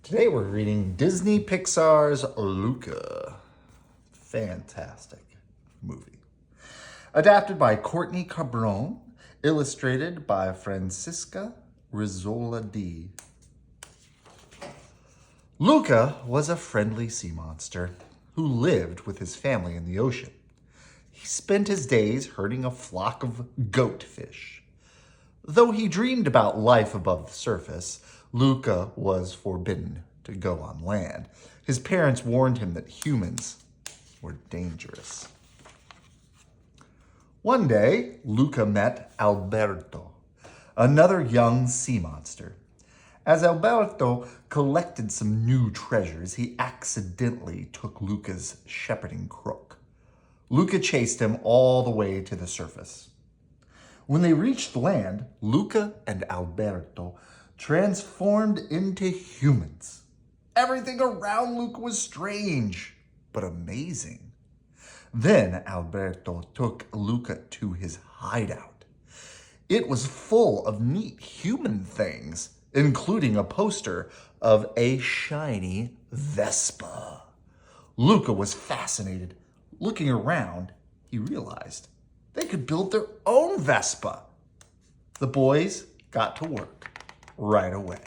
Today we're reading Disney Pixar's Luca. Fantastic movie. Adapted by Courtney Carbone, illustrated by Francesca Risoldi. Luca was a friendly sea monster who lived with his family in the ocean. He spent his days herding a flock of goatfish. Though he dreamed about life above the surface, Luca was forbidden to go on land. His parents warned him that humans were dangerous. One day, Luca met Alberto, another young sea monster. As Alberto collected some new treasures, he accidentally took Luca's shepherding crook. Luca chased him all the way to the surface. When they reached land, Luca and Alberto transformed into humans. Everything around Luca was strange, but amazing. Then Alberto took Luca to his hideout. It was full of neat human things, including a poster of a shiny Vespa. Luca was fascinated. Looking around, he realized they could build their own Vespa. The boys got to work right away.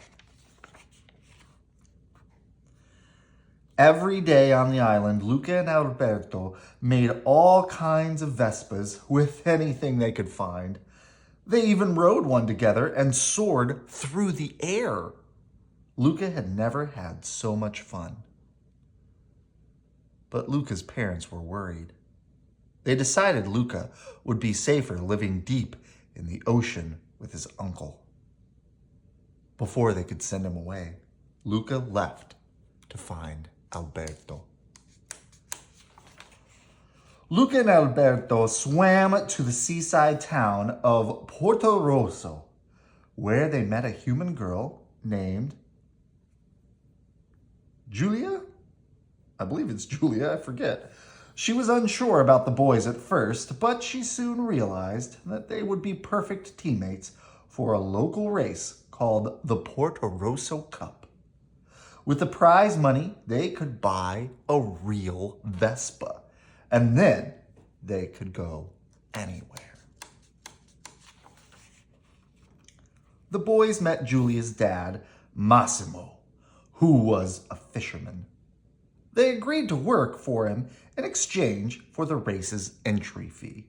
Every day on the island, Luca and Alberto made all kinds of Vespas with anything they could find. They even rode one together and soared through the air. Luca had never had so much fun. But Luca's parents were worried. They decided Luca would be safer living deep in the ocean with his uncle. Before they could send him away, Luca left to find Alberto. Luca and Alberto swam to the seaside town of Porto Rosso, where they met a human girl named Julia? I believe it's Julia, I forget. She was unsure about the boys at first, but she soon realized that they would be perfect teammates for a local race called the Porto Rosso Cup. With the prize money, they could buy a real Vespa, and then they could go anywhere. The boys met Julia's dad, Massimo, who was a fisherman. They agreed to work for him in exchange for the race's entry fee.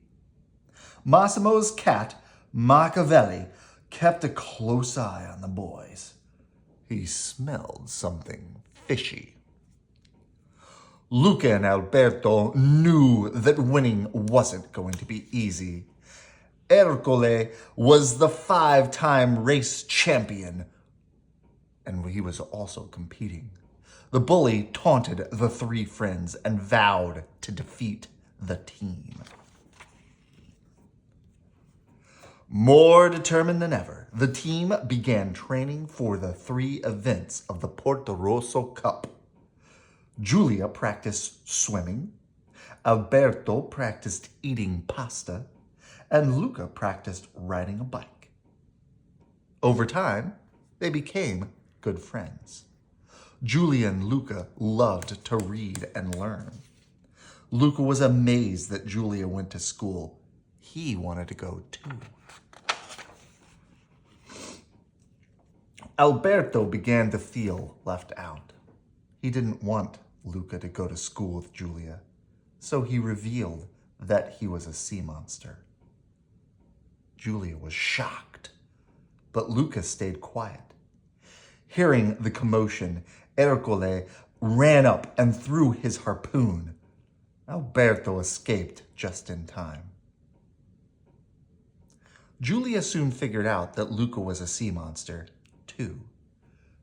Massimo's cat, Machiavelli, kept a close eye on the boys. He smelled something fishy. Luca and Alberto knew that winning wasn't going to be easy. Ercole was the 5-time race champion, and he was also competing. The bully taunted the three friends and vowed to defeat the team. More determined than ever, the team began training for the 3 events of the Porto Rosso Cup. Julia practiced swimming, Alberto practiced eating pasta, and Luca practiced riding a bike. Over time, they became good friends. Julia and Luca loved to read and learn. Luca was amazed that Julia went to school. He wanted to go too. Alberto began to feel left out. He didn't want Luca to go to school with Julia, so he revealed that he was a sea monster. Julia was shocked, but Luca stayed quiet. Hearing the commotion, Ercole ran up and threw his harpoon. Alberto escaped just in time. Julia soon figured out that Luca was a sea monster, too.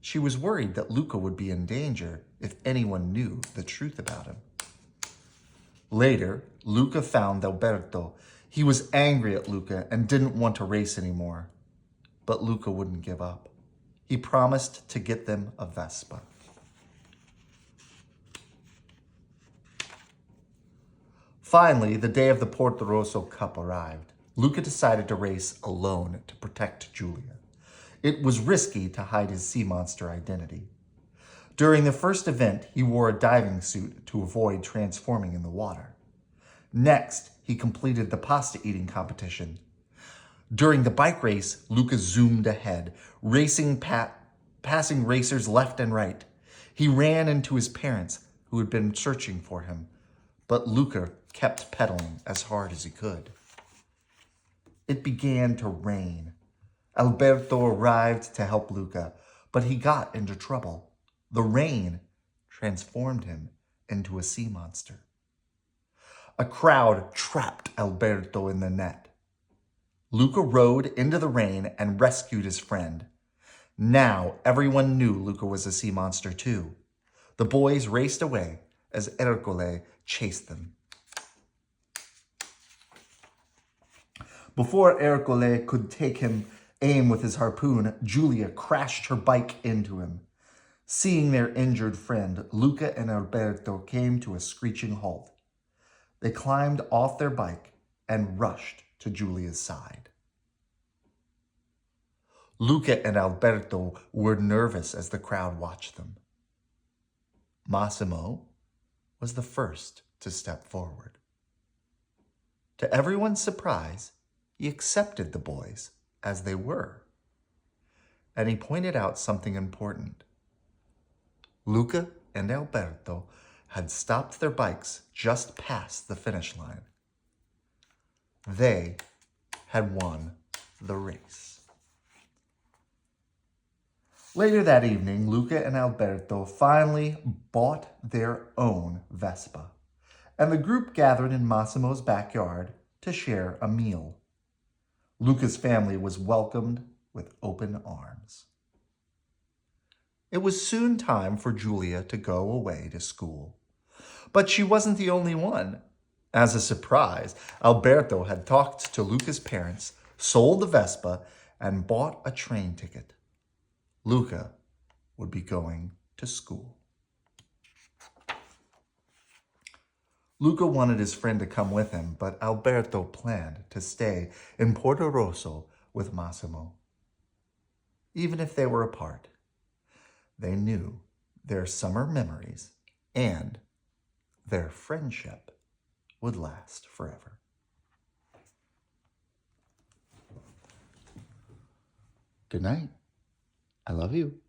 She was worried that Luca would be in danger if anyone knew the truth about him. Later, Luca found Alberto. He was angry at Luca and didn't want to race anymore. But Luca wouldn't give up. He promised to get them a Vespa. Finally, the day of the Porto Rosso Cup arrived. Luca decided to race alone to protect Julia. It was risky to hide his sea monster identity. During the first event, he wore a diving suit to avoid transforming in the water. Next, he completed the pasta eating competition. During the bike race, Luca zoomed ahead, passing racers left and right. He ran into his parents, who had been searching for him, but Luca kept pedaling as hard as he could. It began to rain. Alberto arrived to help Luca, but he got into trouble. The rain transformed him into a sea monster. A crowd trapped Alberto in the net. Luca rode into the rain and rescued his friend. Now everyone knew Luca was a sea monster too. The boys raced away as Ercole chased them. Before Ercole could take him aim with his harpoon, Julia crashed her bike into him. Seeing their injured friend, Luca and Alberto came to a screeching halt. They climbed off their bike and rushed to Julia's side. Luca and Alberto were nervous as the crowd watched them. Massimo was the first to step forward. To everyone's surprise, he accepted the boys as they were, and he pointed out something important. Luca and Alberto had stopped their bikes just past the finish line. They had won the race. Later that evening, Luca and Alberto finally bought their own Vespa, and the group gathered in Massimo's backyard to share a meal. Luca's family was welcomed with open arms. It was soon time for Julia to go away to school. But she wasn't the only one. As a surprise, Alberto had talked to Luca's parents, sold the Vespa, and bought a train ticket. Luca would be going to school. Luca wanted his friend to come with him, but Alberto planned to stay in Porto Rosso with Massimo. Even if they were apart, they knew their summer memories and their friendship would last forever. Good night. I love you.